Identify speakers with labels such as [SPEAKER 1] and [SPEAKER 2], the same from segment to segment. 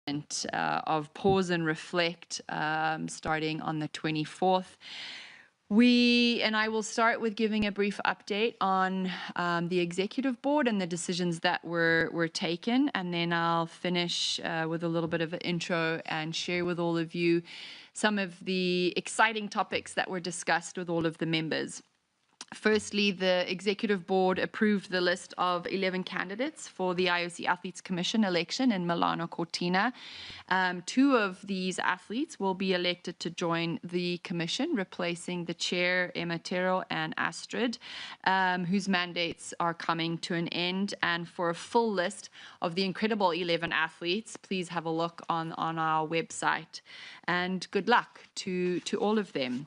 [SPEAKER 1] of Pause and Reflect starting on the 24th. And I will start with giving a brief update on the executive board and the decisions that were taken, and then I'll finish with a little bit of an intro and share with all of you some of the exciting topics that were discussed with all of the members. Firstly, the executive board approved the list of 11 candidates for the IOC Athletes Commission election in Milano Cortina. Two of these athletes will be elected to join the commission, replacing the chair, Emma Terrell and Astrid, whose mandates are coming to an end. And for a full list of the incredible 11 athletes, please have a look on our website. And good luck to all of them.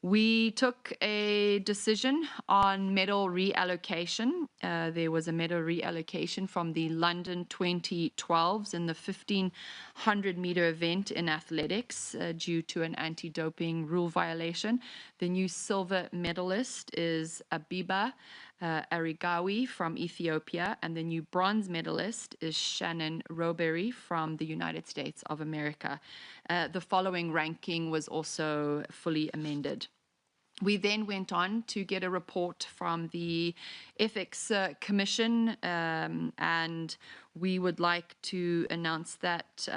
[SPEAKER 1] We took a decision on medal reallocation. There was a medal reallocation from the London 2012s in the 1500-meter event in athletics due to an anti-doping rule violation. The new silver medalist is Abiba Arigawi from Ethiopia, and the new bronze medalist is Shannon Roberry from the United States of America. The following ranking was also fully amended. We then went on to get a report from the Ethics Commission, and we would like to announce that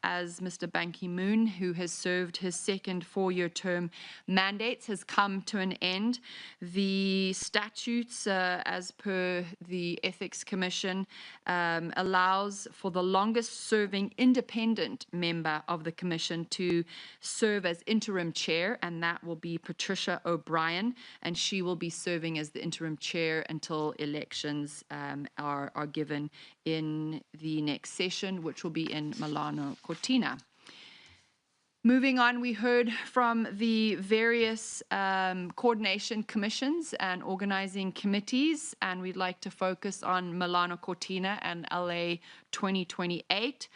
[SPEAKER 1] as Mr. Ban Ki-moon, who has served his second four-year term mandates, has come to an end, the statutes, as per the Ethics Commission, allows for the longest-serving independent member of the Commission to serve as interim chair, and that will be Patricia O'Brien, and she will be serving as the interim chair until elections are given in the next session, which will be in Milano Cortina. Moving on, we heard from the various coordination commissions and organizing committees, and we'd like to focus on Milano Cortina and LA 2028.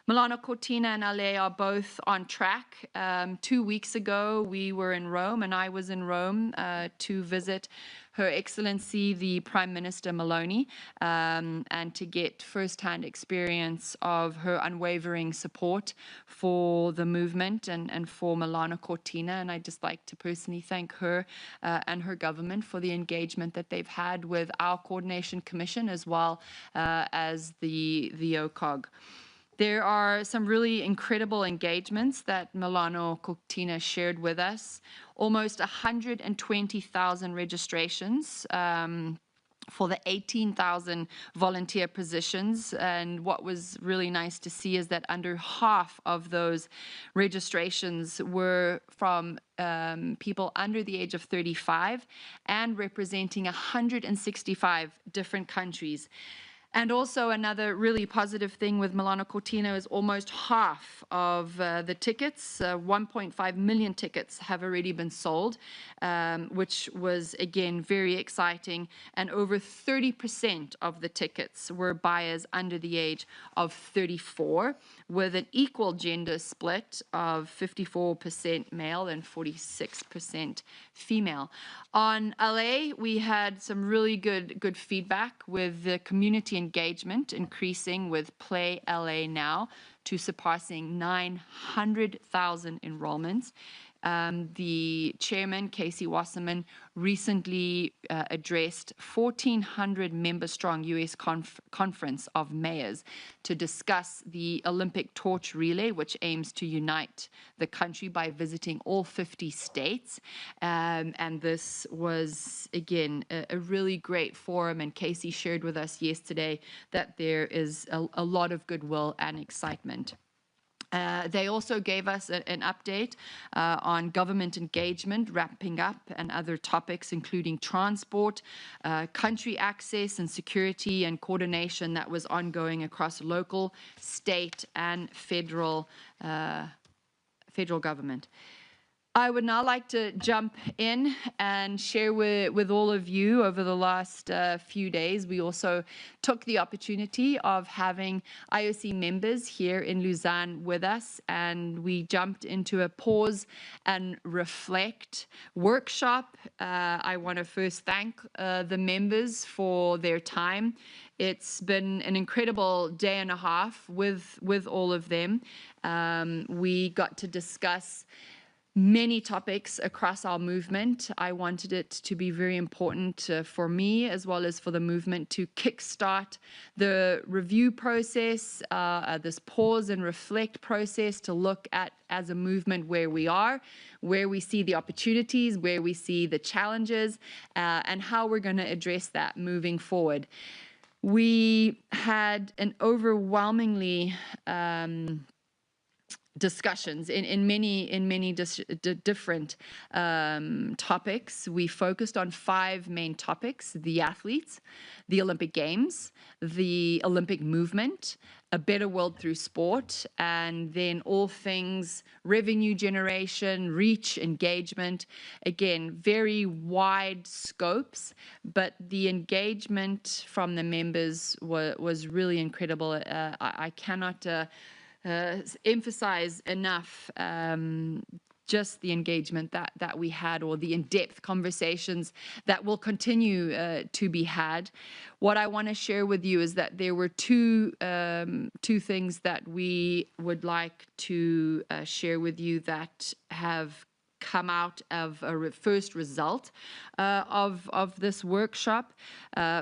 [SPEAKER 1] Milano Cortina and LA are both on track. 2 weeks ago, we were in Rome, and I was in Rome to visit Her Excellency, the Prime Minister Meloni, and to get firsthand experience of her unwavering support for the movement and for Milano Cortina. And I'd just like to personally thank her and her government for the engagement that they've had with our Coordination Commission as well as the OCOG. There are some really incredible engagements that Milano Cortina shared with us. Almost 120,000 registrations for the 18,000 volunteer positions. And what was really nice to see is that under half of those registrations were from people under the age of 35 and representing 165 different countries. And also another really positive thing with Milano Cortina is almost half of the tickets, 1.5 million tickets have already been sold, which was, again, very exciting. And over 30% of the tickets were buyers under the age of 34, with an equal gender split of 54% male and 46% female. On LA, we had some really good feedback with the community engagement increasing with Play LA Now to surpassing 900,000 enrollments. The chairman, Casey Wasserman, recently addressed 1,400 member-strong U.S. conference of mayors to discuss the Olympic torch relay, which aims to unite the country by visiting all 50 states. And this was, again, a really great forum, and Casey shared with us yesterday that there is a lot of goodwill and excitement. They also gave us an update on government engagement, wrapping up, and other topics, including transport, country access and security and coordination that was ongoing across local, state, and federal government. I would now like to jump in and share with all of you over the last few days. We also took the opportunity of having IOC members here in Lausanne with us, and we jumped into a pause and reflect workshop. I want to first thank the members for their time. It's been an incredible day and a half with all of them. We got to discuss many topics across our movement. I wanted it to be very important for me as well as for the movement to kickstart the review process, this pause and reflect process, to look at as a movement where we are, where we see the opportunities, where we see the challenges, and how we're going to address that moving forward. We had an overwhelmingly discussions in many different topics. We focused on 5 main topics: the athletes, the Olympic Games, the Olympic movement, a better world through sport, and then all things revenue generation, reach, engagement. Again, very wide scopes, but the engagement from the members was really incredible. I cannot emphasize enough just the engagement that we had, or the in-depth conversations that will continue to be had. What I want to share with you is that there were two things that we would like to share with you that have come out of a first result of this workshop.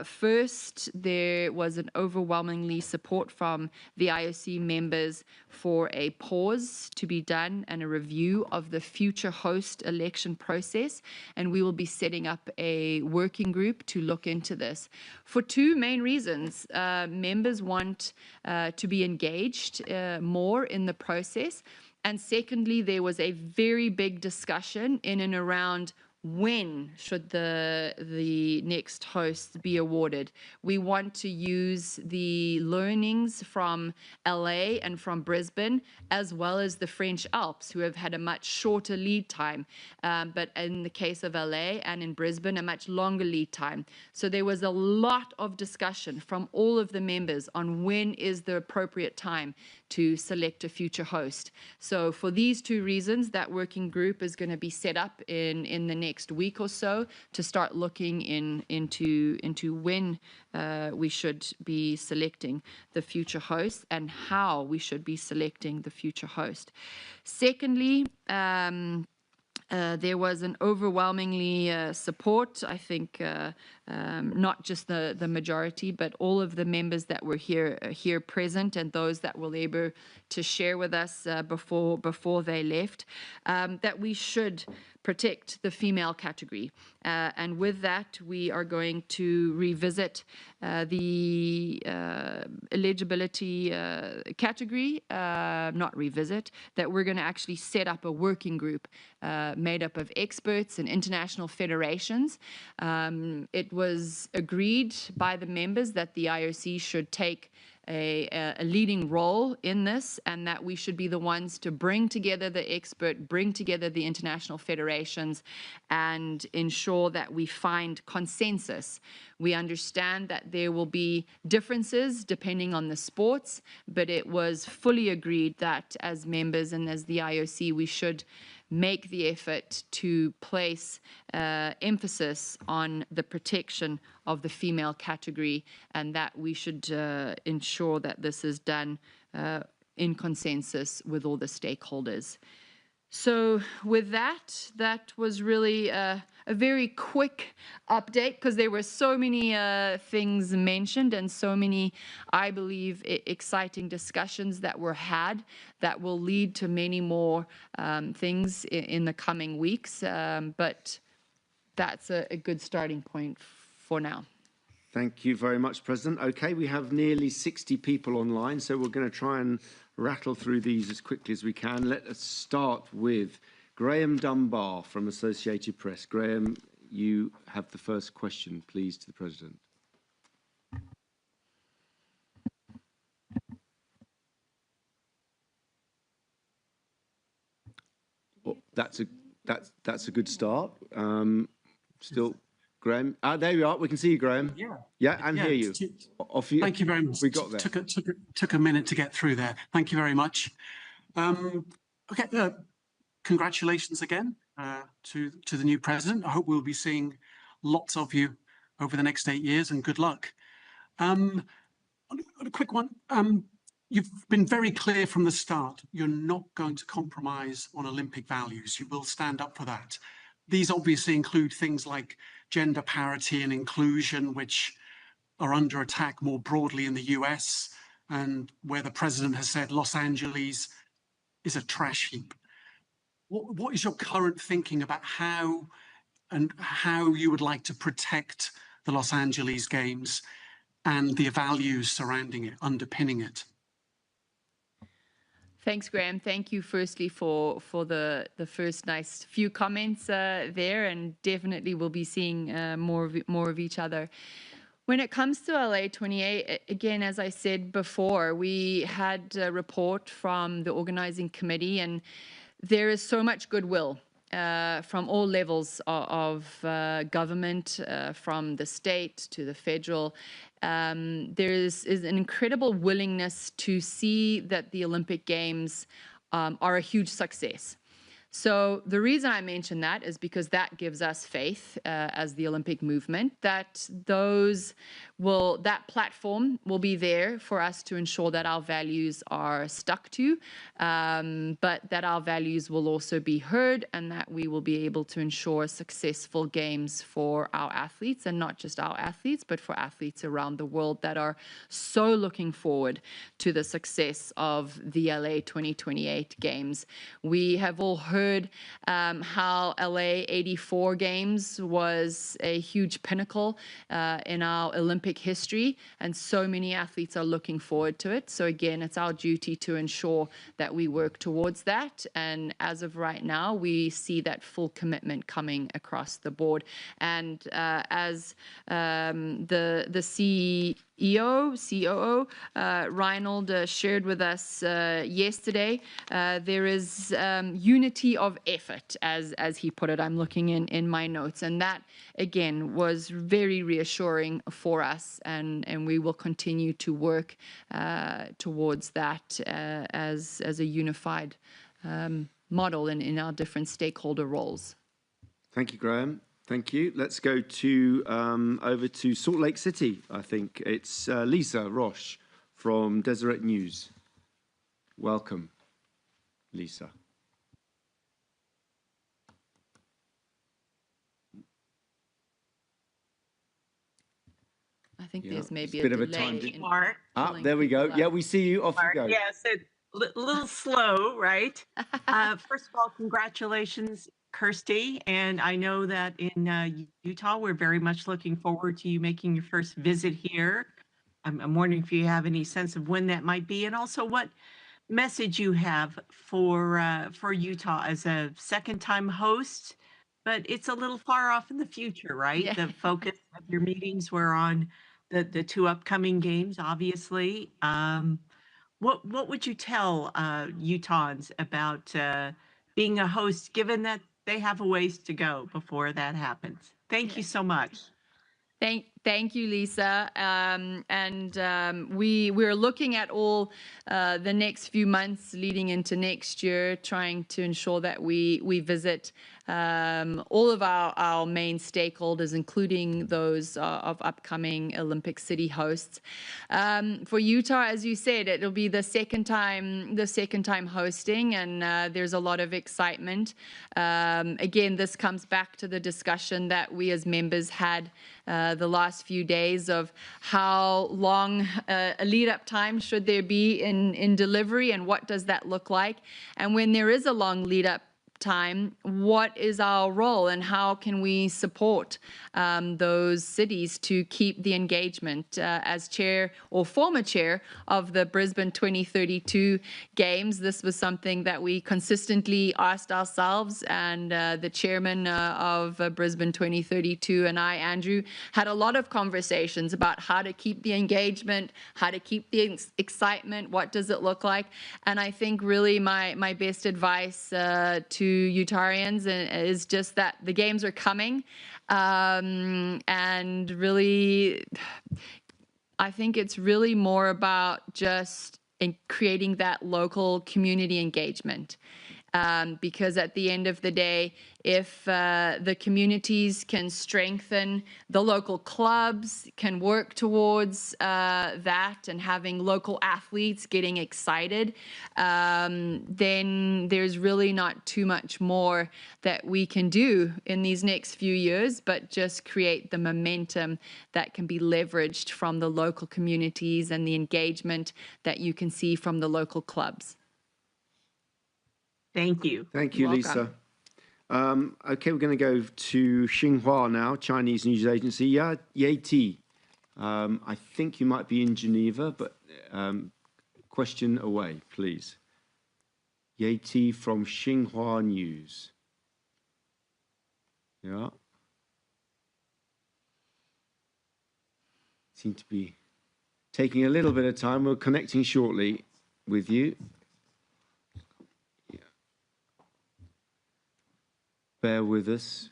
[SPEAKER 1] First, there was an overwhelmingly support from the IOC members for a pause to be done and a review of the future host election process, and we will be setting up a working group to look into this for 2 main reasons. Members want to be engaged more in the process. And secondly, there was a very big discussion in and around when should the next host be awarded. We want to use the learnings from LA and from Brisbane, as well as the French Alps, who have had a much shorter lead time, but in the case of LA and in Brisbane, a much longer lead time. So there was a lot of discussion from all of the members on when is the appropriate time to select a future host. So for these 2 reasons, that working group is going to be set up in the next week or so to start looking into when we should be selecting the future host and how we should be selecting the future host. Secondly, there was an overwhelmingly support, I think, not just the majority, but all of the members that were here present, and those that were able to share with us before they left, that we should protect the female category. And with that, we are going to revisit the eligibility category, not revisit, that we're going to actually set up a working group made up of experts and international federations. It was agreed by the members that the IOC should take a leading role in this, and that we should be the ones to bring together the expert, bring together the international federations, and ensure that we find consensus. We understand that there will be differences depending on the sports, but it was fully agreed that as members and as the IOC, we should make the effort to place emphasis on the protection of the female category, and that we should ensure that this is done in consensus with all the stakeholders. So with that, that was really a very quick update, because there were so many things mentioned and so many, I believe, exciting discussions that were had that will lead to many more things in the coming weeks. But that's a good starting point for now.
[SPEAKER 2] Thank you very much, President. Okay, we have nearly 60 people online, so we're going to try and rattle through these as quickly as we can. Let us start with Graham Dunbar from Associated Press. Graham, you have the first question, please, to the President. Oh, that's a that's a good start. Still, Graham. There we are. We can see you, Graham. Yeah, and hear you. Off you.
[SPEAKER 3] Thank you very much.
[SPEAKER 2] We got there.
[SPEAKER 3] Took a minute to get through there. Thank you very much. Okay. Congratulations again to the new president. I hope we'll be seeing lots of you over the next 8 years, and good luck. On a quick one. You've been very clear from the start. You're not going to compromise on Olympic values. You will stand up for that. These obviously include things like gender parity and inclusion, which are under attack more broadly in the US, and where the president has said Los Angeles is a trash heap. What is your current thinking about how you would like to protect the Los Angeles Games and the values surrounding it, underpinning it?
[SPEAKER 1] Thanks, Graham. Thank you firstly for the first nice few comments there, and definitely we'll be seeing more of each other. When it comes to LA 28, again, as I said before, we had a report from the organizing committee, and there is so much goodwill from all levels of government, from the state to the federal. There is an incredible willingness to see that the Olympic Games are a huge success. So the reason I mention that is because that gives us faith as the Olympic movement that that platform will be there for us to ensure that our values are stuck to, but that our values will also be heard, and that we will be able to ensure successful games for our athletes, and not just our athletes, but for athletes around the world that are so looking forward to the success of the LA 2028 Games. We have all heard how LA 84 Games was a huge pinnacle in our Olympic history, and so many athletes are looking forward to it. So again, it's our duty to ensure that we work towards that, and as of right now, we see that full commitment coming across the board. And as the COO, Reinhold, shared with us yesterday, there is unity of effort, as he put it. I'm looking in my notes, and that again was very reassuring for us, and we will continue to work towards that as a unified model in our different stakeholder roles.
[SPEAKER 2] Thank you, Graham. Thank you. Let's go to over to Salt Lake City. I think it's Lisa Roche from Deseret News. Welcome, Lisa.
[SPEAKER 1] I think there's maybe
[SPEAKER 2] a bit
[SPEAKER 1] delay
[SPEAKER 2] of a time.
[SPEAKER 1] There
[SPEAKER 2] we go. Yeah, we see you. Off you go.
[SPEAKER 4] Yes, a little slow, right? First of all, congratulations, Kirsty. And I know that in Utah, we're very much looking forward to you making your first visit here. I'm wondering if you have any sense of when that might be, and also what message you have for Utah as a second-time host. But it's a little far off in the future, right?
[SPEAKER 1] Yeah.
[SPEAKER 4] The focus of your meetings were on the two upcoming games, obviously. What would you tell Utahns about being a host, given that they have a ways to go before that happens? Thank you so much.
[SPEAKER 1] Thank you, Lisa. We're looking at all the next few months leading into next year, trying to ensure that we visit all of our main stakeholders, including those of upcoming Olympic City hosts. For Utah, as you said, it'll be the second time hosting, and there's a lot of excitement. Again, this comes back to the discussion that we as members had the last few days of how long a lead-up time should there be in delivery, and what does that look like? And when there is a long lead-up time, what is our role, and how can we support those cities to keep the engagement? As chair or former chair of the Brisbane 2032 Games, this was something that we consistently asked ourselves, and the chairman of Brisbane 2032 and I, Andrew, had a lot of conversations about how to keep the engagement, how to keep the excitement, what does it look like? And I think really my best advice to Utahrians is just that the games are coming, and really, I think it's really more about just creating that local community engagement. Because at the end of the day, if the communities can strengthen, the local clubs can work towards that and having local athletes getting excited, then there's really not too much more that we can do in these next few years, but just create the momentum that can be leveraged from the local communities and the engagement that you can see from the local clubs.
[SPEAKER 4] Thank you.
[SPEAKER 2] Thank you,
[SPEAKER 1] You're
[SPEAKER 2] Lisa. Okay, we're going to go to Xinhua now, Chinese news agency. Yeah, Yeti. I think you might be in Geneva, but question away, please. Yeti from Xinhua News. Yeah. Seem to be taking a little bit of time. We're connecting shortly with you. Bear with us.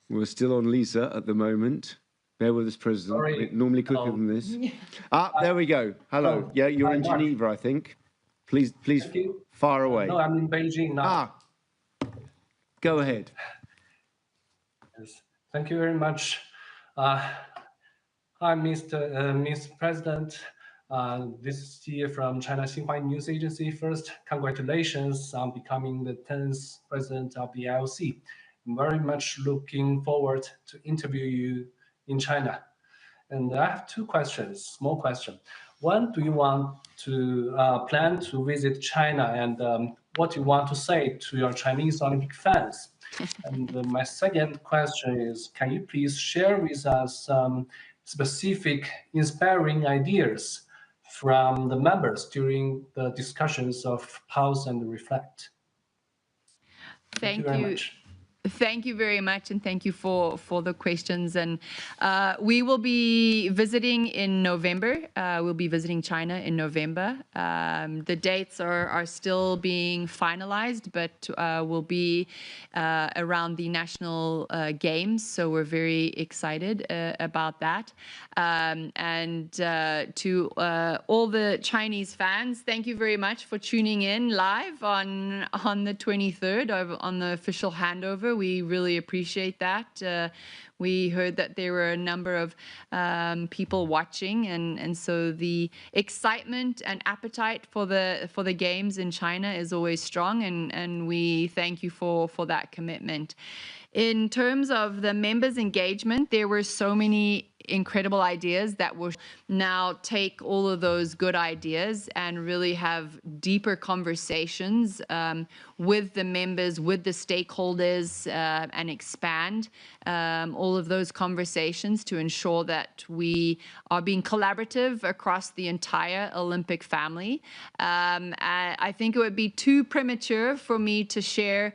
[SPEAKER 2] We're still on Lisa at the moment. Bear with us, President.
[SPEAKER 5] Sorry.
[SPEAKER 2] Normally quicker than this. There we go. Hello. Yeah, you're in Geneva, I think. Please fire away.
[SPEAKER 5] No, I'm in Beijing now.
[SPEAKER 2] Go ahead.
[SPEAKER 5] Yes. Thank you very much. Hi, Mr. President. This is Xie from China Xinhua News Agency. First, congratulations on becoming the 10th president of the IOC. I'm very much looking forward to interview you in China. And I have two questions, small question. One, do you want to plan to visit China, and what do you want to say to your Chinese Olympic fans? And my second question is, can you please share with us some specific inspiring ideas from the members during the discussions of Pause and Reflect?
[SPEAKER 1] Thank you
[SPEAKER 5] very much.
[SPEAKER 1] Thank you very much, and thank you for the questions. And we will be visiting in November. We'll be visiting China in November. The dates are still being finalized, but will be around the national games. So we're very excited about that. And to all the Chinese fans, thank you very much for tuning in live on the 23rd on the official handover. We really appreciate that. We heard that there were a number of people watching, and so the excitement and appetite for the games in China is always strong, and we thank you for that commitment. In terms of the members' engagement, there were so many incredible ideas that will now take all of those good ideas and really have deeper conversations with the members, with the stakeholders, and expand all of those conversations to ensure that we are being collaborative across the entire Olympic family. I think it would be too premature for me to share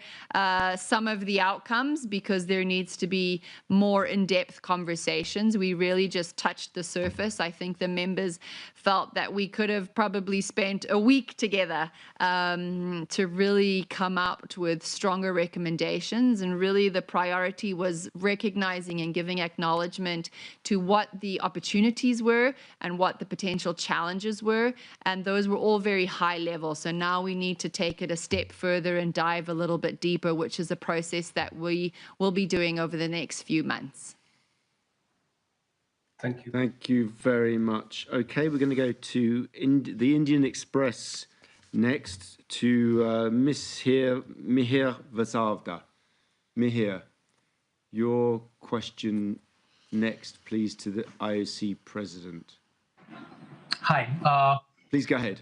[SPEAKER 1] some of the outcomes, because there needs to be more in-depth conversations. We really just touched the surface. I think the members felt that we could have probably spent a week together to really come out with stronger recommendations. And really the priority was recognizing and giving acknowledgement to what the opportunities were and what the potential challenges were. And those were all very high level. So now we need to take it a step further and dive a little bit deeper, which is a process that we will be doing over the next few months.
[SPEAKER 5] Thank you.
[SPEAKER 2] Thank you very much. Okay, we're going to go to the Indian Express next, to Mihir Vasavda. Mihir, your question next, please, to the IOC president.
[SPEAKER 6] Hi.
[SPEAKER 2] Please go ahead.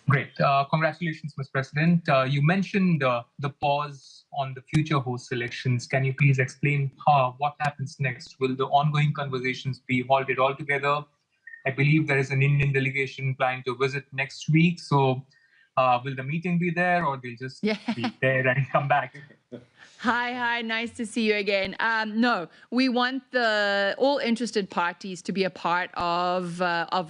[SPEAKER 6] Great. Congratulations, Mr. President. You mentioned the pause on the future host selections. Can you please explain what happens next? Will the ongoing conversations be halted altogether? I believe there is an Indian delegation planning to visit next week. So will the meeting be there, or they'll just be there and come back?
[SPEAKER 1] Hi, nice to see you again. No, we want all interested parties to be a part of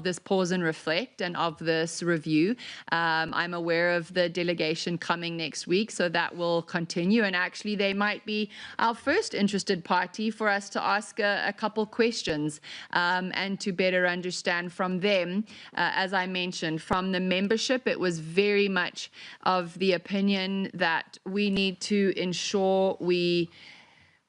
[SPEAKER 1] this pause and reflect and of this review. I'm aware of the delegation coming next week, so that will continue. And actually, they might be our first interested party for us to ask a couple questions and to better understand from them. As I mentioned, from the membership, it was very much of the opinion that we need to ensure we,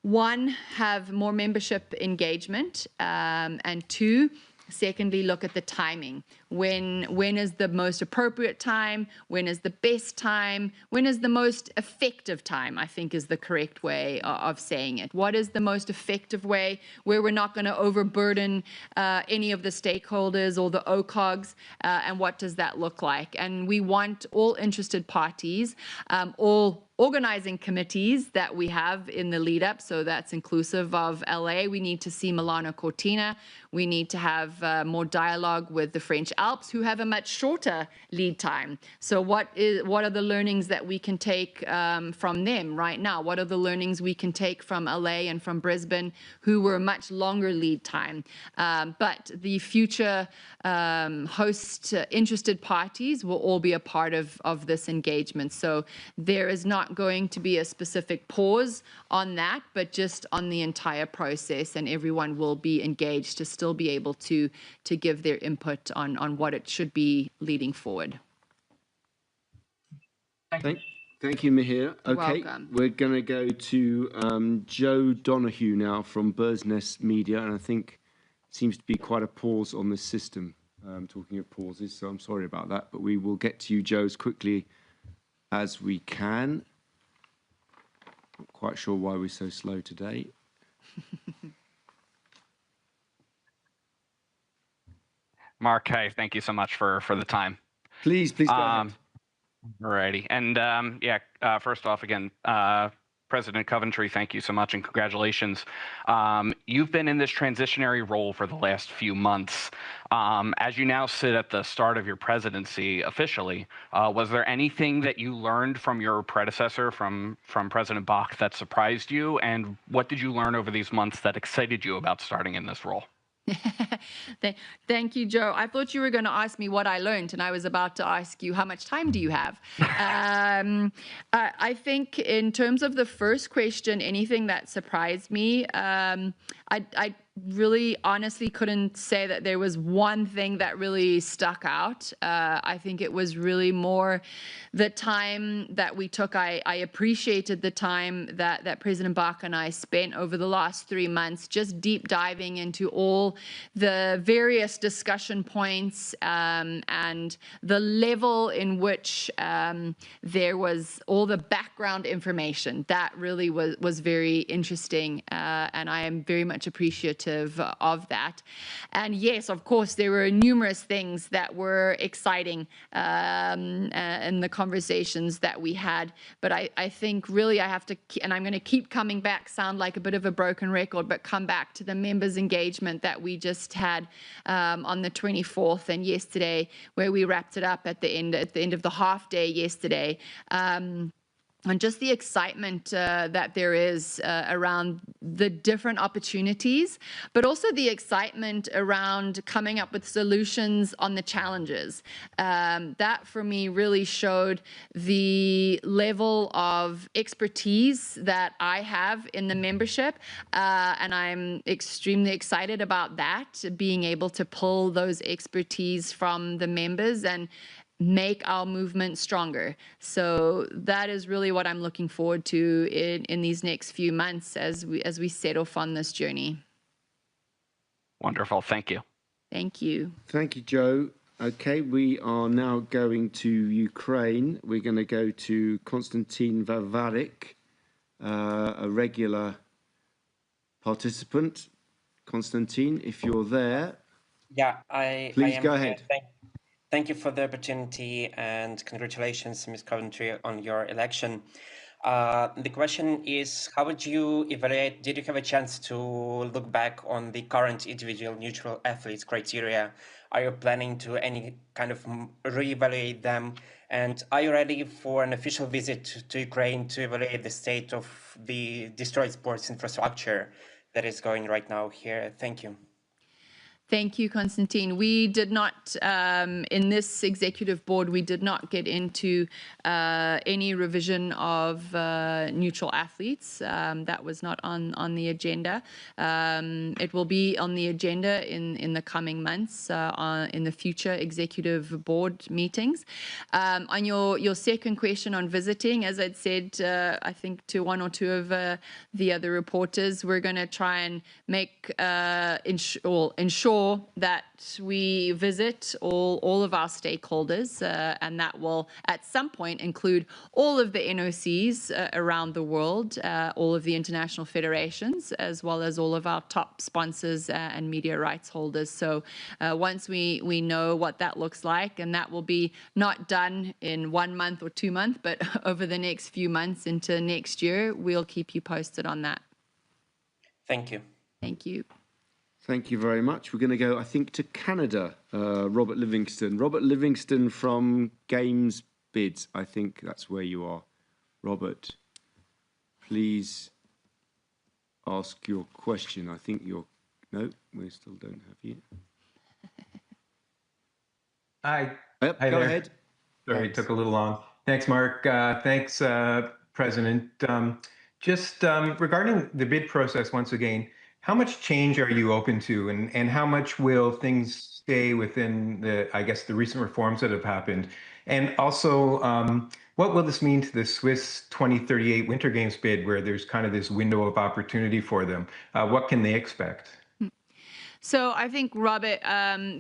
[SPEAKER 1] one, have more membership engagement, and two, secondly, look at the timing. When is the most appropriate time? When is the best time? When is the most effective time, I think is the correct way of saying it. What is the most effective way where we're not going to overburden any of the stakeholders or the OCOGs, and what does that look like? And we want all interested parties, all organizing committees that we have in the lead up, so that's inclusive of LA. We need to see Milano Cortina. We need to have more dialogue with the French Alps, who have a much shorter lead time. So what are the learnings that we can take from them right now? What are the learnings we can take from LA and from Brisbane, who were much longer lead time? But the future host interested parties will all be a part of this engagement. So there is not going to be a specific pause on that, but just on the entire process, and everyone will be engaged to still be able to give their input on what it should be leading forward.
[SPEAKER 2] Thank you, Mihir. Okay,
[SPEAKER 1] welcome.
[SPEAKER 2] We're going to go to Joe Donahue now from Bird's Nest Media, and I think it seems to be quite a pause on this system, talking of pauses, so I'm sorry about that, but we will get to you, Joe, as quickly as we can. Not quite sure why we're so slow today.
[SPEAKER 7] Mark, hey, thank you so much for the time.
[SPEAKER 2] Please go ahead.
[SPEAKER 7] Alrighty. And first off, again, President Coventry, thank you so much and congratulations. You've been in this transitionary role for the last few months. As you now sit at the start of your presidency officially, was there anything that you learned from your predecessor, from President Bach, that surprised you? And what did you learn over these months that excited you about starting in this role?
[SPEAKER 1] Thank you, Joe. I thought you were going to ask me what I learned, and I was about to ask you, how much time do you have? I think in terms of the first question, anything that surprised me, I really honestly couldn't say that there was one thing that really stuck out. I think it was really more the time that we took. I appreciated the time that President Bach and I spent over the last 3 months, just deep diving into all the various discussion points, and the level in which there was all the background information. That really was very interesting, and I am very much appreciative of that. And yes, of course, there were numerous things that were exciting in the conversations that we had. But I think really I have to, and I'm going to keep coming back, sound like a bit of a broken record, but come back to the members' engagement that we just had on the 24th and yesterday, where we wrapped it up at the end of the half day yesterday. And just the excitement that there is around the different opportunities, but also the excitement around coming up with solutions on the challenges. That for me really showed the level of expertise that I have in the membership, and I'm extremely excited about that, being able to pull those expertise from the members and make our movement stronger. So that is really what I'm looking forward to in these next few months as we set off on this journey.
[SPEAKER 7] Wonderful. Thank you.
[SPEAKER 1] Thank you.
[SPEAKER 2] Thank you, Joe. Okay, we are now going to Ukraine. We're going to go to Konstantin Vavarik, a regular participant. Konstantin, if you're there.
[SPEAKER 8] Yeah,
[SPEAKER 2] Please go ahead.
[SPEAKER 8] Thank you for the opportunity and congratulations, Ms. Coventry, on your election. The question is, how would you evaluate, did you have a chance to look back on the current individual neutral athletes criteria? Are you planning to any kind of reevaluate them? And are you ready for an official visit to Ukraine to evaluate the state of the destroyed sports infrastructure that is going right now here? Thank you.
[SPEAKER 1] Thank you, Konstantin. We did not, in this executive board, we did not get into any revision of neutral athletes. That was not on the agenda. It will be on the agenda in the coming months, in the future executive board meetings. On your second question on visiting, as I'd said, I think to one or two of the other reporters, we're going to try and make ensure that we visit all of our stakeholders, and that will at some point include all of the NOCs around the world, all of the international federations, as well as all of our top sponsors and media rights holders. So once we know what that looks like, and that will be not done in 1 month or 2 months, but over the next few months into next year, we'll keep you posted on that.
[SPEAKER 8] Thank you.
[SPEAKER 1] Thank you.
[SPEAKER 2] Thank you very much. We're going to go, I think, to Canada. Robert Livingston. Robert Livingston from Games Bids. I think that's where you are. Robert, please ask your question. I think you're... No, we still don't have you.
[SPEAKER 9] Hi.
[SPEAKER 2] Yep,
[SPEAKER 9] Hi
[SPEAKER 2] go
[SPEAKER 9] there.
[SPEAKER 2] ahead.
[SPEAKER 9] Sorry,
[SPEAKER 2] Thanks.
[SPEAKER 9] it took a little long. Thanks, Mark. Thanks, President. Just regarding the bid process, once again, how much change are you open to, and how much will things stay within the, I guess, the recent reforms that have happened? And also, what will this mean to the Swiss 2038 Winter Games bid, where there's kind of this window of opportunity for them? What can they expect?
[SPEAKER 1] So I think, Robert,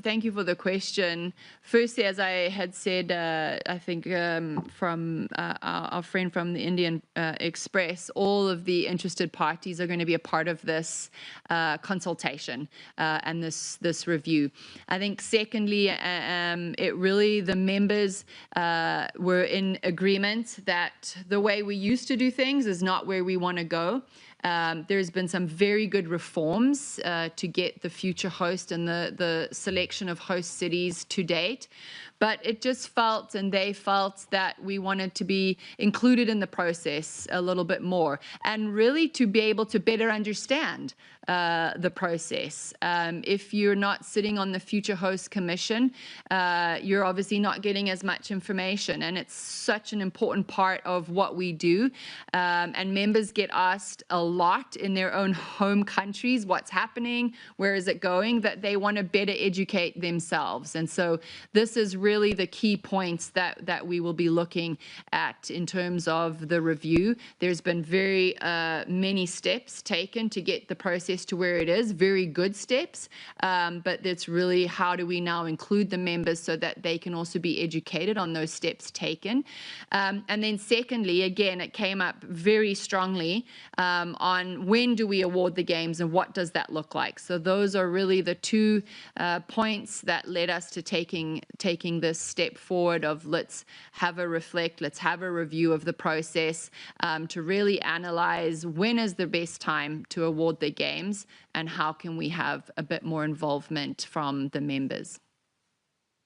[SPEAKER 1] thank you for the question. Firstly, as I had said, I think from our friend from the Indian Express, all of the interested parties are going to be a part of this consultation and this review. I think secondly, the members were in agreement that the way we used to do things is not where we want to go. There's been some very good reforms to get the future host and the selection of host cities to date. But it just felt, and they felt, that we wanted to be included in the process a little bit more, and really to be able to better understand the process. If you're not sitting on the Future Host Commission, you're obviously not getting as much information, and it's such an important part of what we do. And members get asked a lot in their own home countries, what's happening, where is it going, that they want to better educate themselves. And so this is really the key points that we will be looking at in terms of the review. There's been very many steps taken to get the process to where it is, very good steps, but it's really how do we now include the members so that they can also be educated on those steps taken. And then secondly, again, it came up very strongly on when do we award the games and what does that look like. So those are really the two points that led us to taking this step forward of let's have a reflect, let's have a review of the process to really analyze when is the best time to award the games and how can we have a bit more involvement from the members.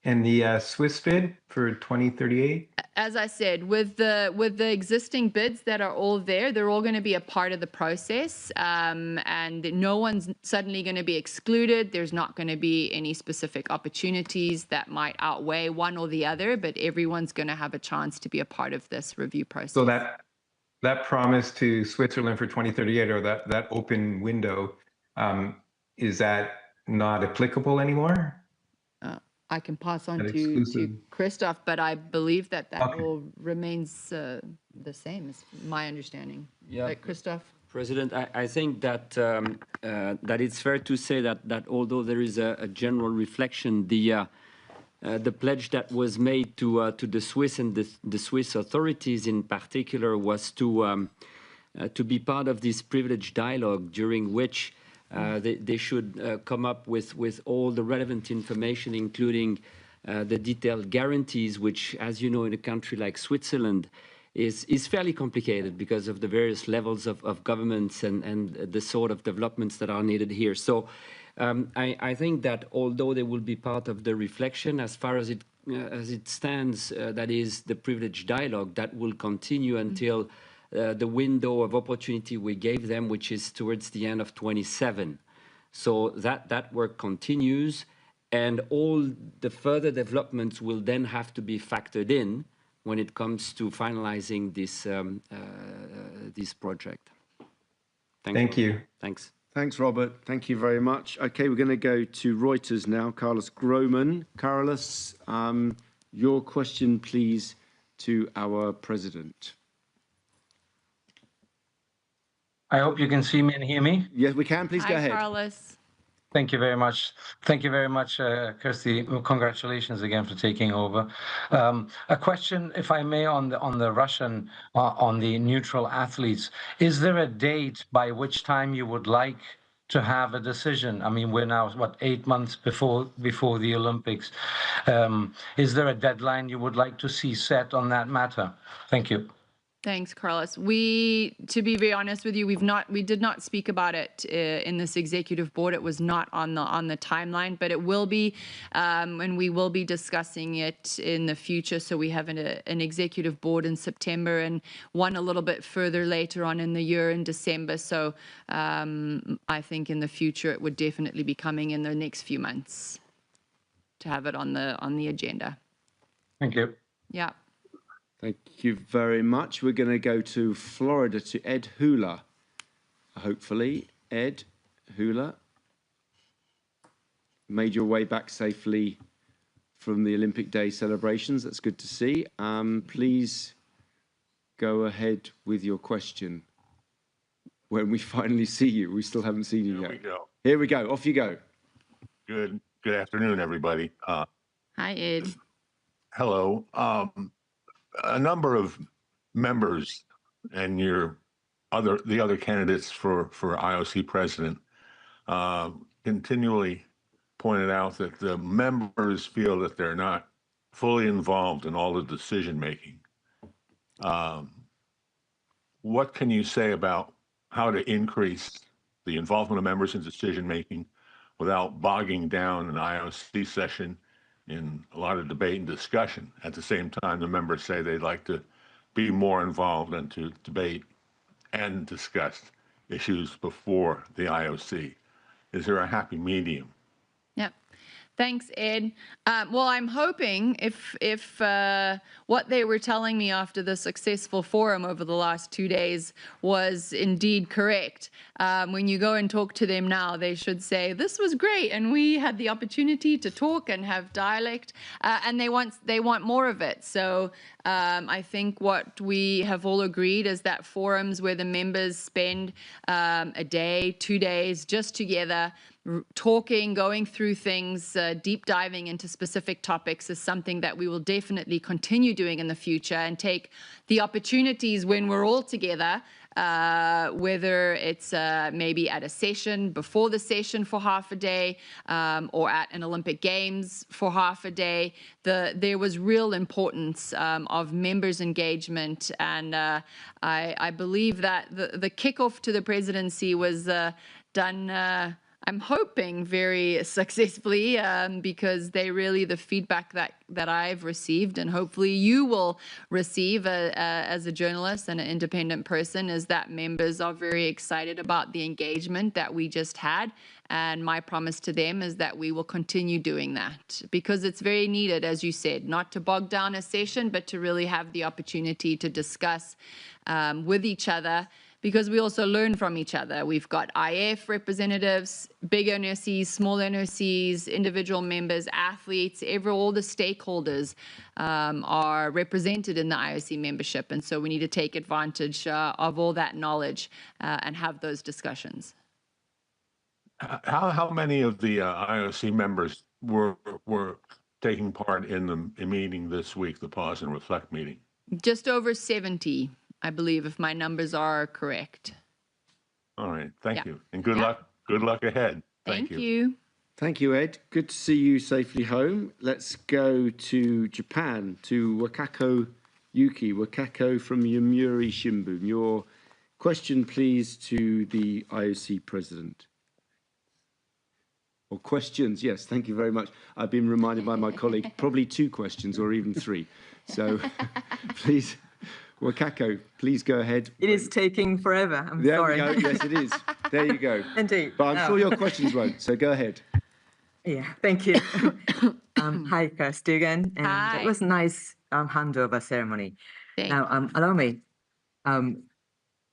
[SPEAKER 9] And the Swiss bid for 2038?
[SPEAKER 1] As I said, with the existing bids that are all there, they're all going to be a part of the process, and no one's suddenly going to be excluded. There's not going to be any specific opportunities that might outweigh one or the other, but everyone's going to have a chance to be a part of this review process.
[SPEAKER 9] So that promise to Switzerland for 2038, or that open window, is that not applicable anymore?
[SPEAKER 1] I can pass on to Christoph, but I believe that will remains the same, is my understanding.
[SPEAKER 10] Yeah,
[SPEAKER 1] right, Christoph?
[SPEAKER 10] President, I think that that it's fair to say that although there is a general reflection, the pledge that was made to the Swiss and the Swiss authorities in particular was to be part of this privileged dialogue during which they should come up with all the relevant information, including the detailed guarantees, which, as you know, in a country like Switzerland, is fairly complicated because of the various levels of governments and the sort of developments that are needed here. So I think that although they will be part of the reflection, as far as it stands, that is the privileged dialogue, that will continue until the window of opportunity we gave them, which is towards the end of 27. So that work continues, and all the further developments will then have to be factored in when it comes to finalizing this project.
[SPEAKER 9] Thank you.
[SPEAKER 10] Thanks.
[SPEAKER 2] Thanks, Robert. Thank you very much. Okay, we're going to go to Reuters now. Carlos Groman. Carlos, your question, please, to our president.
[SPEAKER 11] I hope you can see me and hear me.
[SPEAKER 2] Yes, we can. Please go ahead.
[SPEAKER 1] Hi, Carlos.
[SPEAKER 11] Thank you very much. Thank you very much, Kirsty. Congratulations again for taking over. A question, if I may, on the Russian, on the neutral athletes. Is there a date by which time you would like to have a decision? I mean, we're now, what, 8 months before the Olympics. Is there a deadline you would like to see set on that matter? Thank you.
[SPEAKER 1] Thanks, Carlos. To be very honest with you, we did not speak about it in this executive board. It was not on the timeline, but it will be, and we will be discussing it in the future. So we have an executive board in September and one a little bit further later on in the year in December. So I think in the future it would definitely be coming in the next few months to have it on the agenda.
[SPEAKER 11] Thank you.
[SPEAKER 1] Yeah.
[SPEAKER 2] Thank you very much. We're going to go to Florida to Ed Hula. Hopefully, Ed Hula, made your way back safely from the Olympic Day celebrations. That's good to see. Please go ahead with your question when we finally see you. We still haven't seen you yet.
[SPEAKER 12] Here we go.
[SPEAKER 2] Here we go. Off you go.
[SPEAKER 12] Good afternoon, everybody.
[SPEAKER 1] Hi, Ed.
[SPEAKER 12] Hello. A number of members and the other candidates for IOC president continually pointed out that the members feel that they're not fully involved in all the decision making. What can you say about how to increase the involvement of members in decision making without bogging down an IOC session in a lot of debate and discussion? At the same time, the members say they'd like to be more involved and to debate and discuss issues before the IOC. Is there a happy medium?
[SPEAKER 1] Yep. Thanks, Ed. Well, I'm hoping if what they were telling me after the successful forum over the last 2 days was indeed correct, when you go and talk to them now, they should say, this was great, and we had the opportunity to talk and have dialect, and they want more of it. So I think what we have all agreed is that forums where the members spend a day, 2 days just together, talking, going through things, deep diving into specific topics is something that we will definitely continue doing in the future, and take the opportunities when we're all together, whether it's maybe at a session, before the session for half a day, or at an Olympic Games for half a day. There was real importance of members' engagement, and I believe that the kickoff to the presidency was done, I'm hoping, very successfully, because the feedback that I've received, and hopefully you will receive as a journalist and an independent person, is that members are very excited about the engagement that we just had. And my promise to them is that we will continue doing that, because it's very needed, as you said, not to bog down a session, but to really have the opportunity to discuss with each other, because we also learn from each other. We've got IF representatives, big NOCs, small NOCs, individual members, athletes, all the stakeholders are represented in the IOC membership. And so we need to take advantage of all that knowledge and have those discussions.
[SPEAKER 12] How many of the IOC members were taking part in the meeting this week, the Pause and Reflect meeting?
[SPEAKER 1] Just over 70. I believe, if my numbers are correct.
[SPEAKER 12] All right. Thank you. And good luck. Good luck ahead.
[SPEAKER 1] Thank you.
[SPEAKER 2] Thank you, Ed. Good to see you safely home. Let's go to Japan, to Wakako Yuki Wakako from Yomiuri Shimbun. Your question, please, to the IOC President. Or questions, yes, thank you very much. I've been reminded by my colleague, probably 2 questions or even 3. So please, Wakako, please go ahead.
[SPEAKER 13] It is taking forever, I'm sorry.
[SPEAKER 2] There we go, yes it is. There you go.
[SPEAKER 13] Indeed.
[SPEAKER 2] But I'm sure your questions won't, so go ahead.
[SPEAKER 13] Yeah, thank you. Hi, Kirsty again. And
[SPEAKER 1] Hi.
[SPEAKER 13] it was a nice handover ceremony. Now, allow me.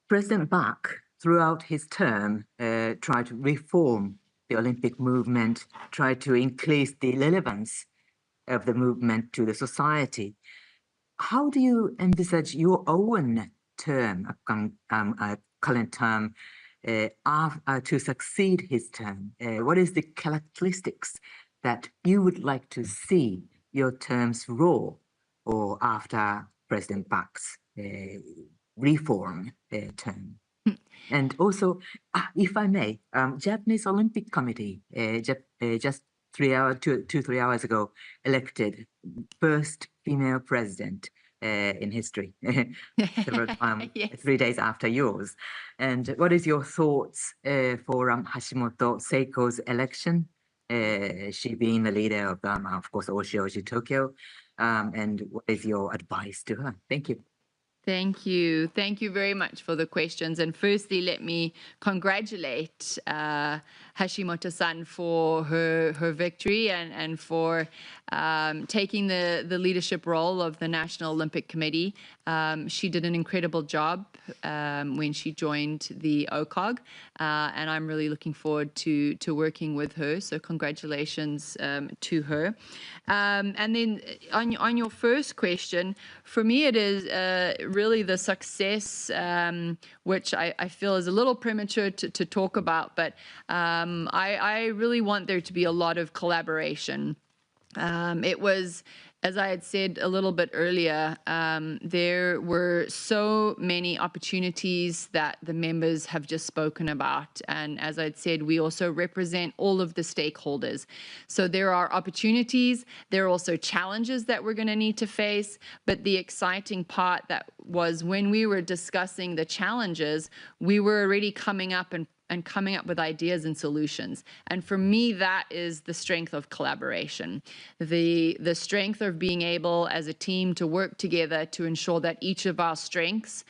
[SPEAKER 13] President Bach, throughout his term, tried to reform the Olympic movement, tried to increase the relevance of the movement to the society. How do you envisage your own term, current term, to succeed his term? What is the characteristics that you would like to see your term's role or after President Bach's reform term? And also, if I may, Japanese Olympic Committee just 3 hours ago elected first female president in history,
[SPEAKER 1] Yes.
[SPEAKER 13] 3 days after yours. And what is your thoughts for Hashimoto Seiko's election? She being the leader of course, Oshi Tokyo. And what is your advice to her? Thank you.
[SPEAKER 1] Thank you. Thank you very much for the questions. And firstly, let me congratulate Hashimoto-san for her victory and for taking the leadership role of the National Olympic Committee. She did an incredible job when she joined the OCOG, and I'm really looking forward to working with her. So congratulations to her. And then on your first question, for me it is really the success, which I feel is a little premature to talk about, but I really want there to be a lot of collaboration. It was, as I had said a little bit earlier, there were so many opportunities that the members have just spoken about. And as I'd said, we also represent all of the stakeholders. So there are opportunities, there are also challenges that we're going to need to face. But the exciting part that was when we were discussing the challenges, we were already coming up with ideas and solutions. And for me, that is the strength of collaboration. The strength of being able as a team to work together to ensure that each of our strengths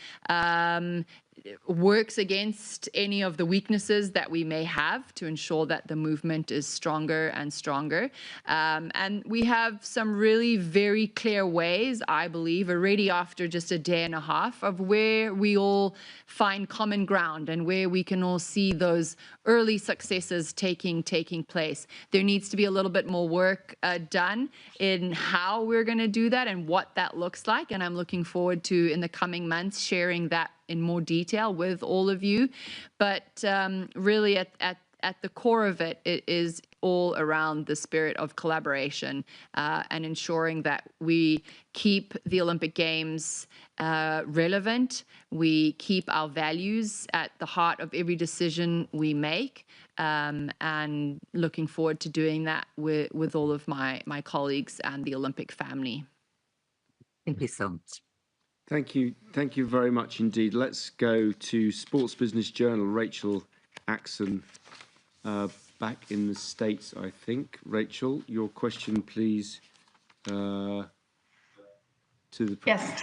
[SPEAKER 1] works against any of the weaknesses that we may have to ensure that the movement is stronger and stronger. And we have some really very clear ways, I believe, already after just a day and a half of where we all find common ground and where we can all see those early successes taking place. There needs to be a little bit more work done in how we're going to do that and what that looks like. And I'm looking forward to, in the coming months, sharing that in more detail with all of you. But really at the core of it, it is all around the spirit of collaboration and ensuring that we keep the Olympic Games relevant, we keep our values at the heart of every decision we make, and looking forward to doing that with all of my colleagues and the Olympic family.
[SPEAKER 13] Thank you so much.
[SPEAKER 2] Thank you very much indeed. Let's go to Sports Business Journal, Rachel Axon, back in the States, I think. Rachel, your question, please, to the
[SPEAKER 14] President.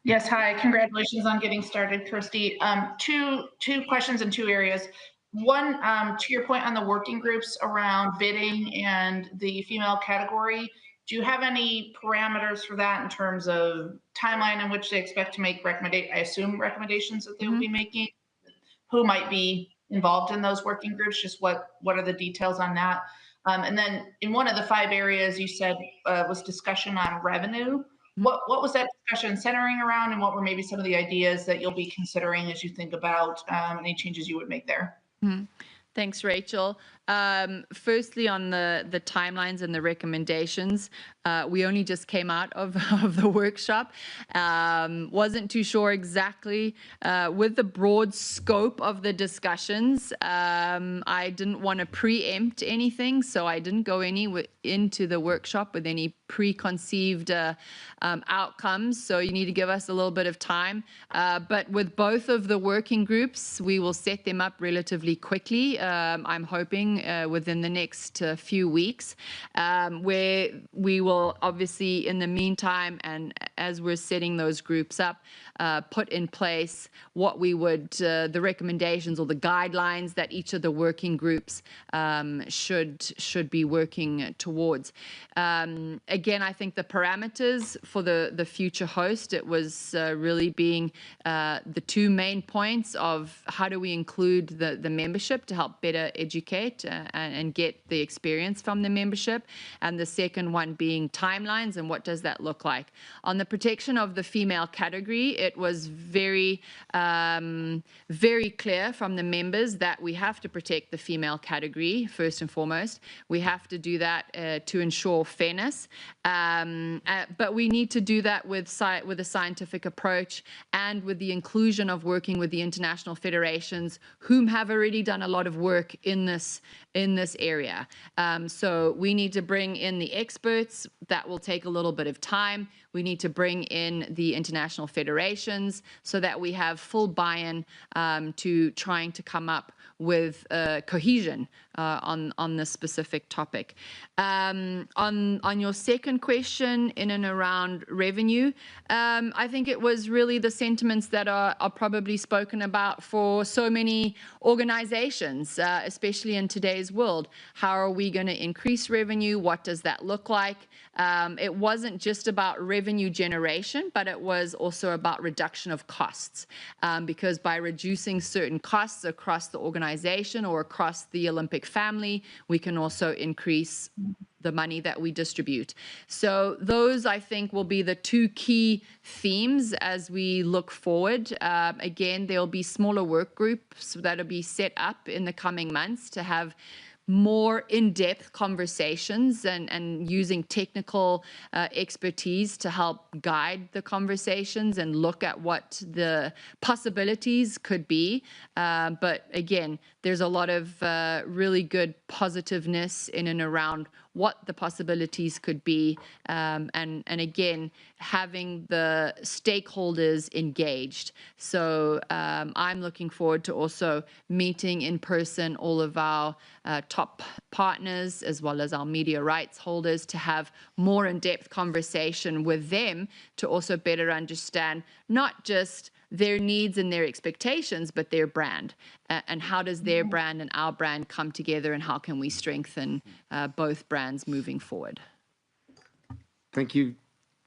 [SPEAKER 14] Yes, hi. Congratulations on getting started, Kirsty. Two questions in 2 areas. One, to your point on the working groups around bidding and the female category, do you have any parameters for that in terms of timeline in which they expect to make recommendations that they will be making? Who might be involved in those working groups? Just what are the details on that? And then in one of the 5 areas you said was discussion on revenue. What was that discussion centering around, and what were maybe some of the ideas that you'll be considering as you think about any changes you would make there?
[SPEAKER 1] Thanks, Rachel. Firstly, on the timelines and the recommendations, We only just came out of the workshop. Wasn't too sure exactly with the broad scope of the discussions. I didn't want to preempt anything, so I didn't go into the workshop with any preconceived outcomes. So you need to give us a little bit of time. But with both of the working groups, we will set them up relatively quickly. I'm hoping within the next few weeks, where we will obviously in the meantime, and as we're setting those groups up, put in place what we would, the recommendations or the guidelines that each of the working groups should be working towards. Again, I think the parameters for the future host, it was really being the two main points of how do we include the membership to help better educate and get the experience from the membership, and the second one being timelines and what does that look like. On the protection of the female category, it was very clear from the members that we have to protect the female category first and foremost. We have to do that to ensure fairness, but we need to do that with a scientific approach and with the inclusion of working with the international federations, whom have already done a lot of work in this area. So we need to bring in the experts. That will take a little bit of time. We need to bring in the international federations so that we have full buy-in to trying to come up with cohesion on this specific topic. On your second question in and around revenue, I think it was really the sentiments that are probably spoken about for so many organizations, especially in today's world. How are we going to increase revenue? What does that look like? It wasn't just about revenue generation, but it was also about reduction of costs, because by reducing certain costs across the organization or across the Olympic family, we can also increase the money that we distribute. So those, I think, will be the two key themes as we look forward. Again, there'll be smaller work groups that'll be set up in the coming months to have more in-depth conversations and using technical expertise to help guide the conversations and look at what the possibilities could be. But again, there's a lot of really good positiveness in and around what the possibilities could be, and again, having the stakeholders engaged. So I'm looking forward to also meeting in person all of our top partners as well as our media rights holders to have more in-depth conversation with them to also better understand not just their needs and their expectations, but their brand, and how does their brand and our brand come together, and how can we strengthen both brands moving forward.
[SPEAKER 2] Thank you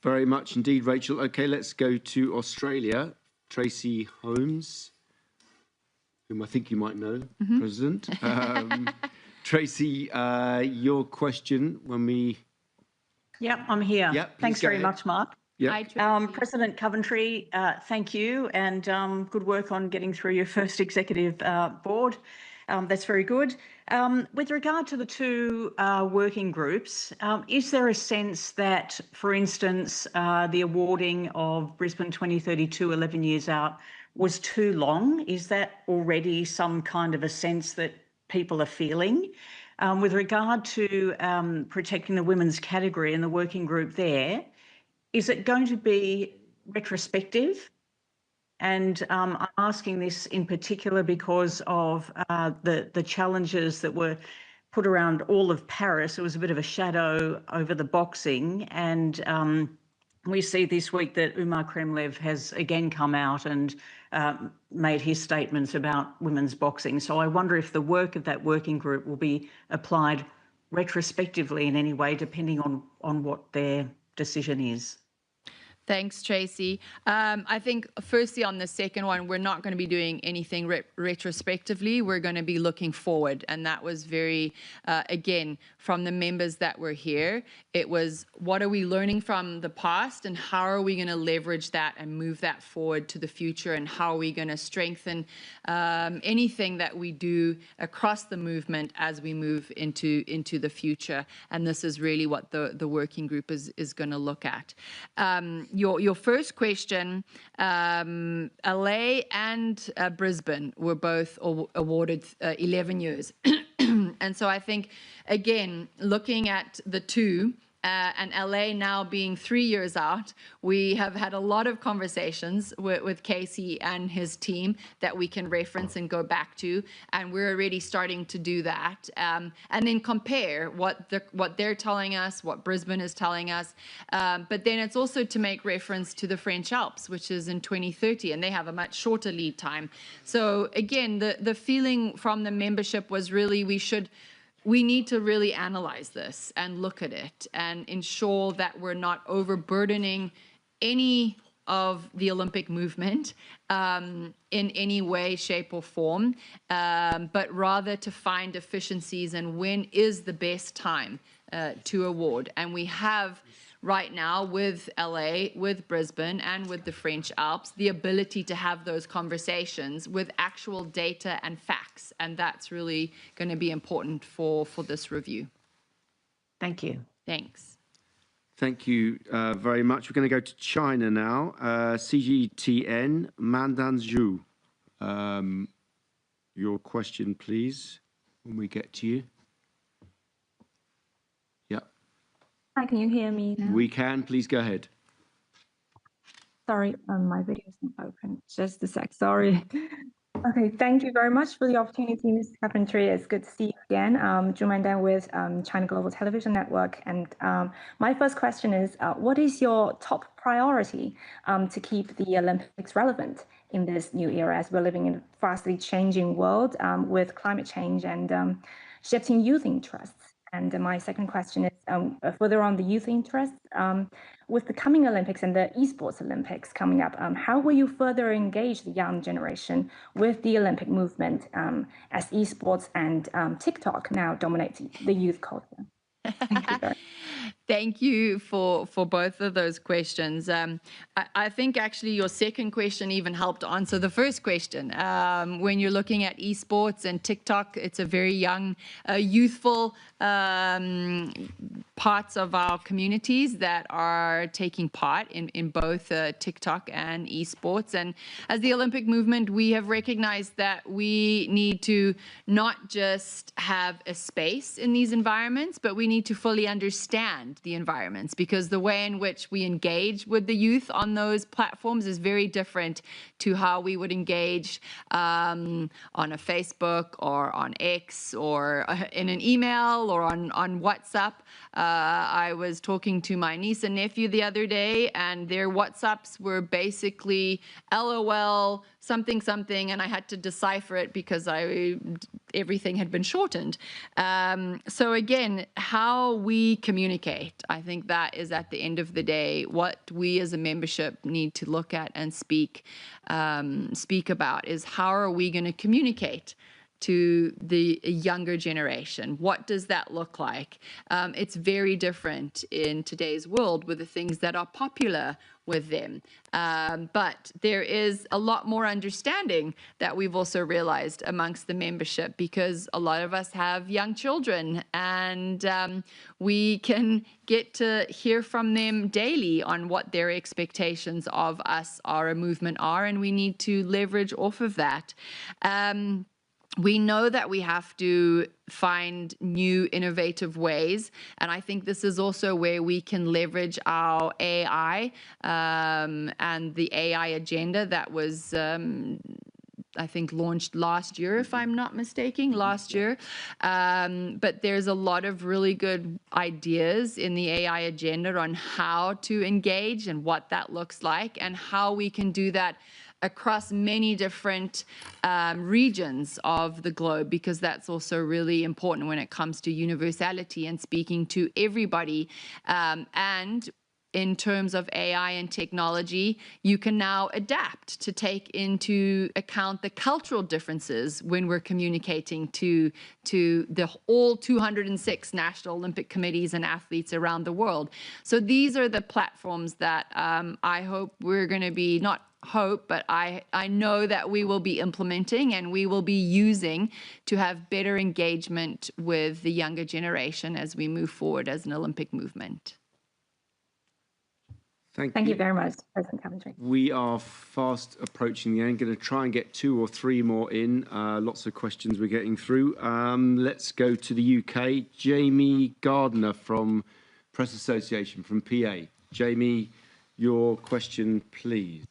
[SPEAKER 2] very much indeed, Rachel. Okay, let's go to Australia. Tracy Holmes, whom I think you might know, President. Tracy, your question when we...
[SPEAKER 15] Yep, I'm here.
[SPEAKER 2] Yep,
[SPEAKER 15] thanks very much, Mark.
[SPEAKER 2] Yep.
[SPEAKER 15] President Coventry, thank you, and good work on getting through your first executive board. That's very good. With regard to the two working groups, is there a sense that, for instance, the awarding of Brisbane 2032 11 years out was too long? Is that already some kind of a sense that people are feeling? With regard to protecting the women's category and the working group there, is it going to be retrospective? And I'm asking this in particular because of the challenges that were put around all of Paris. It was a bit of a shadow over the boxing. And we see this week that Umar Kremlev has again come out and made his statements about women's boxing. So I wonder if the work of that working group will be applied retrospectively in any way, depending on what their decision is.
[SPEAKER 1] Thanks, Tracy. I think firstly on the second one, we're not going to be doing anything retrospectively. We're going to be looking forward. And that was very, again, from the members that were here, it was what are we learning from the past and how are we going to leverage that and move that forward to the future, and how are we going to strengthen anything that we do across the movement as we move into the future. And this is really what the working group is going to look at. Your first question, LA and Brisbane were both awarded 11 years. And so I think, again, looking at the two, and LA now being 3 years out, we have had a lot of conversations with Casey and his team that we can reference and go back to, and we're already starting to do that, and then compare what they're telling us, what Brisbane is telling us, but then it's also to make reference to the French Alps, which is in 2030, and they have a much shorter lead time. So again, the feeling from the membership was really we need to really analyze this and look at it and ensure that we're not overburdening any of the Olympic movement in any way, shape, or form, but rather to find efficiencies and when is the best time to award. And we have right now with LA, with Brisbane, and with the French Alps, the ability to have those conversations with actual data and facts. And that's really going to be important for this review.
[SPEAKER 4] Thank you.
[SPEAKER 1] Thanks.
[SPEAKER 2] Thank you very much. We're going to go to China now. CGTN, Mandan Zhu. Your question, please, when we get to you.
[SPEAKER 16] Hi, can you hear me now?
[SPEAKER 2] We can. Please go ahead.
[SPEAKER 16] Sorry, my video is not open. Just a sec. Sorry. Okay, thank you very much for the opportunity, Ms. Carpentry. It's good to see you again. Zhu Mandan with China Global Television Network. And my first question is, what is your top priority to keep the Olympics relevant in this new era as we're living in a fastly changing world with climate change and shifting youth interests? And my second question is further on the youth interest. With the coming Olympics and the esports Olympics coming up, how will you further engage the young generation with the Olympic movement as esports and TikTok now dominate the youth culture? Thank you very much.
[SPEAKER 1] Thank you for both of those questions. I think actually your second question even helped answer the first question. When you're looking at esports and TikTok, it's a very young, youthful parts of our communities that are taking part in both TikTok and esports. And as the Olympic movement, we have recognized that we need to not just have a space in these environments, but we need to fully understand the environments, because the way in which we engage with the youth on those platforms is very different to how we would engage on a Facebook or on X or in an email or on WhatsApp. I was talking to my niece and nephew the other day, and their WhatsApps were basically LOL something something, and I had to decipher it because everything had been shortened. So again, how we communicate, I think that is at the end of the day what we as a membership need to look at and speak about is how are we going to communicate to the younger generation? What does that look like? It's very different in today's world with the things that are popular with them. But there is a lot more understanding that we've also realized amongst the membership, because a lot of us have young children, and we can get to hear from them daily on what their expectations of us, our movement, are, and we need to leverage off of that. We know that we have to find new innovative ways, and I think this is also where we can leverage our AI and the AI agenda that was I think launched last year, if I'm not mistaken, last year. But there's a lot of really good ideas in the AI agenda on how to engage and what that looks like and how we can do that across many different regions of the globe, because that's also really important when it comes to universality and speaking to everybody. And in terms of AI and technology, you can now adapt to take into account the cultural differences when we're communicating to all 206 national Olympic committees and athletes around the world. So these are the platforms that I hope we're going to be, not hope, but I know that we will be implementing and we will be using to have better engagement with the younger generation as we move forward as an Olympic movement.
[SPEAKER 16] Thank you very much, President Coventry.
[SPEAKER 2] We are fast approaching the end. Going to try and get 2 or 3 more in. Lots of questions we're getting through. Let's go to the UK. Jamie Gardner from Press Association from PA. Jamie, your question, please.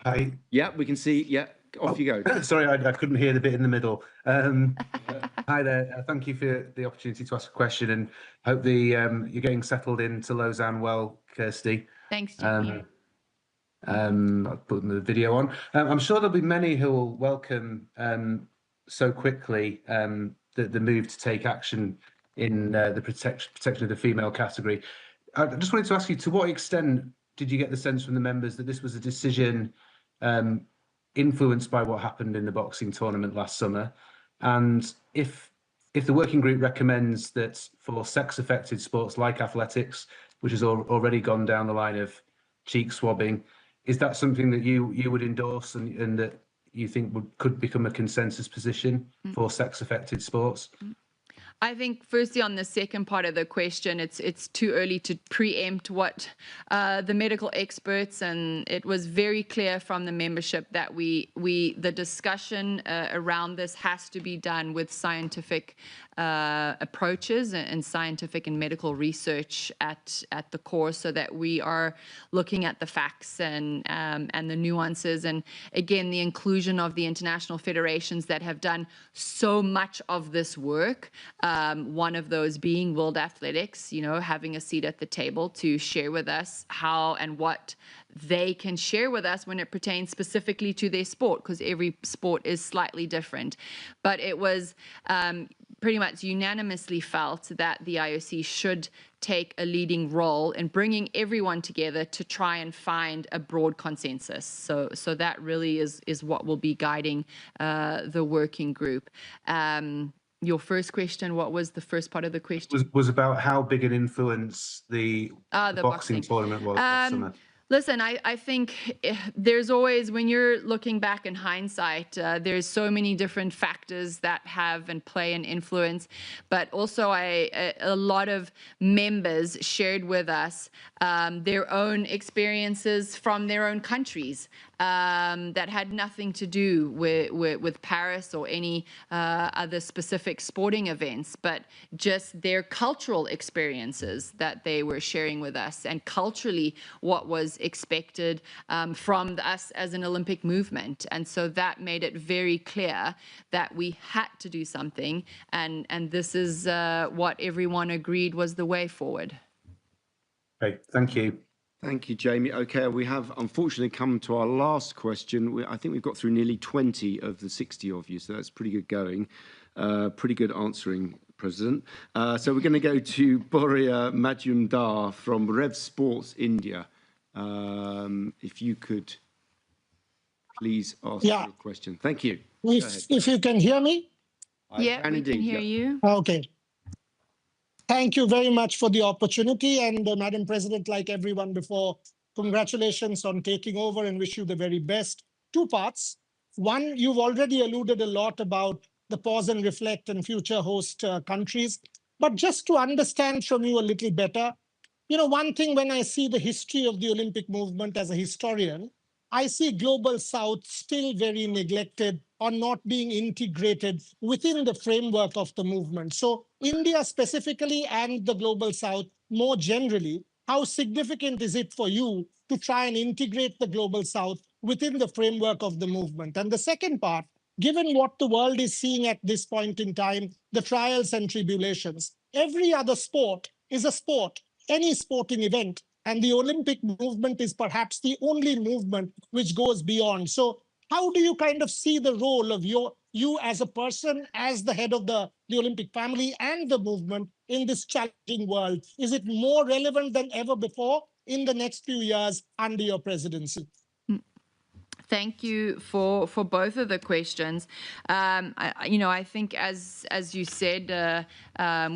[SPEAKER 17] Hi.
[SPEAKER 2] Yeah, we can see. Yeah, off you go.
[SPEAKER 17] Sorry, I couldn't hear the bit in the middle. Hi there. Thank you for the opportunity to ask a question, and hope you're getting settled into Lausanne well, Kirsty.
[SPEAKER 1] Thanks, Jamie.
[SPEAKER 17] I'll put the video on. I'm sure there'll be many who will welcome so quickly the move to take action in the protection of the female category. I just wanted to ask you, to what extent did you get the sense from the members that this was a decision influenced by what happened in the boxing tournament last summer? And if the working group recommends that for sex-affected sports like athletics, which has already gone down the line of cheek swabbing, is that something that you would endorse and that you think could become a consensus position for sex-affected sports?
[SPEAKER 1] I think firstly on the second part of the question, it's too early to preempt what the medical experts, and it was very clear from the membership that the discussion around this has to be done with scientific approaches and scientific and medical research at the core, so that we are looking at the facts and the nuances, and again the inclusion of the international federations that have done so much of this work. One of those being World Athletics, having a seat at the table to share with us how and what they can share with us when it pertains specifically to their sport, because every sport is slightly different. But it was pretty much unanimously felt that the IOC should take a leading role in bringing everyone together to try and find a broad consensus. So that really is what will be guiding the working group. Your first question, what was the first part of the question?
[SPEAKER 17] Was about how big an influence the boxing tournament was last summer.
[SPEAKER 1] Listen, I think there's always, when you're looking back in hindsight, there's so many different factors that have and play an influence. But also a lot of members shared with us their own experiences from their own countries that had nothing to do with Paris or any other specific sporting events, but just their cultural experiences that they were sharing with us, and culturally what was expected from us as an Olympic movement. And so that made it very clear that we had to do something, and this is what everyone agreed was the way forward.
[SPEAKER 17] Okay, thank you.
[SPEAKER 2] Thank you, Jamie. Okay, we have unfortunately come to our last question. I think we've got through nearly 20 of the 60 of you, so that's pretty good going. Pretty good answering, President. So we're going to go to Boria Majumdar from Rev Sports India. If you could please ask your question. Thank you.
[SPEAKER 18] If you can hear me?
[SPEAKER 1] Yeah, we can hear you.
[SPEAKER 18] Okay. Thank you very much for the opportunity. And Madam President, like everyone before, congratulations on taking over and wish you the very best. 2 parts. One, you've already alluded a lot about the pause and reflect and future host countries. But just to understand from you a little better, one thing when I see the history of the Olympic movement as a historian, I see Global South still very neglected or not being integrated within the framework of the movement. So India specifically and the Global South more generally, how significant is it for you to try and integrate the Global South within the framework of the movement? And the second part, given what the world is seeing at this point in time, the trials and tribulations, every other sport is a sport, any sporting event. And the Olympic movement is perhaps the only movement which goes beyond. So how do you kind of see the role of you as a person, as the head of the Olympic family and the movement in this challenging world? Is it more relevant than ever before in the next few years under your presidency?
[SPEAKER 1] Thank you for both of the questions. I think as you said,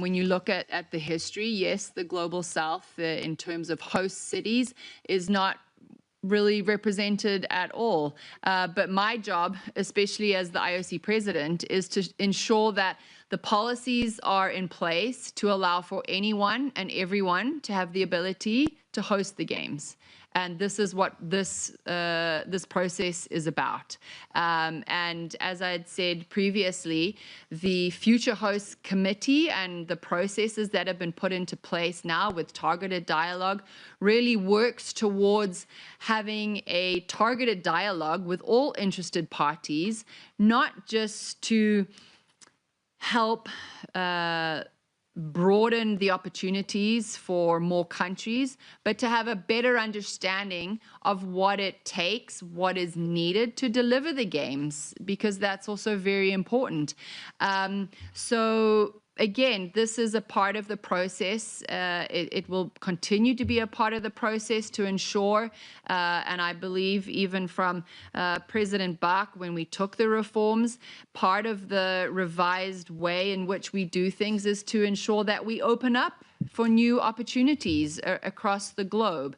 [SPEAKER 1] when you look at the history, yes, the Global South in terms of host cities is not really represented at all. But my job, especially as the IOC president, is to ensure that the policies are in place to allow for anyone and everyone to have the ability to host the games. And this is what this process is about. And as I had said previously, the Future Hosts Committee and the processes that have been put into place now with targeted dialogue really works towards having a targeted dialogue with all interested parties, not just to help broaden the opportunities for more countries, but to have a better understanding of what it takes, what is needed to deliver the games, because that's also very important. So again, this is a part of the process. It will continue to be a part of the process to ensure, and I believe even from President Bach, when we took the reforms, part of the revised way in which we do things is to ensure that we open up for new opportunities across the globe.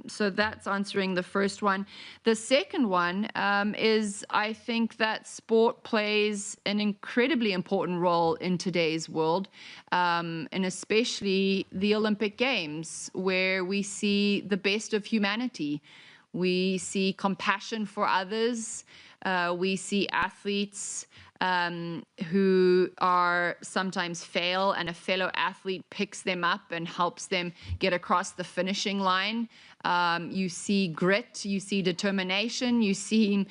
[SPEAKER 1] So that's answering the first one. The second one is, I think that sport plays an incredibly important role in today's world, and especially the Olympic Games, where we see the best of humanity. We see compassion for others. We see athletes who are sometimes fail, and a fellow athlete picks them up and helps them get across the finishing line. You see grit, you see determination, you see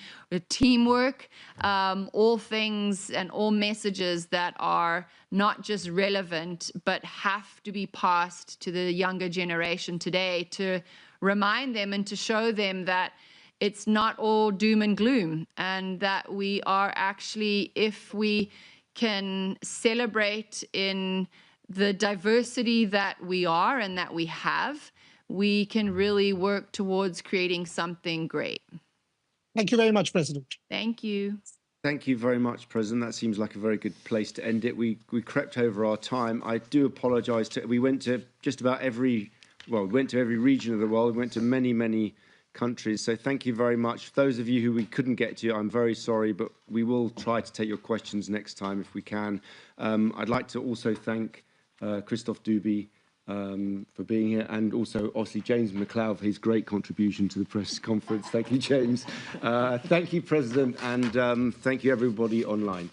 [SPEAKER 1] teamwork, all things and all messages that are not just relevant, but have to be passed to the younger generation today to remind them and to show them that it's not all doom and gloom, and that we are actually, if we can celebrate in the diversity that we are and that we have, we can really work towards creating something great.
[SPEAKER 18] Thank you very much, President.
[SPEAKER 1] Thank you.
[SPEAKER 2] Thank you very much, President. That seems like a very good place to end it. We crept over our time. I do apologise. We went to just about every region of the world. We went to many countries. So thank you very much. For those of you who we couldn't get to, I'm very sorry, but we will try to take your questions next time if we can. I'd like to also thank Christophe Duby for being here, and also obviously James McLeod for his great contribution to the press conference. Thank you, James. Thank you, President, and thank you everybody online.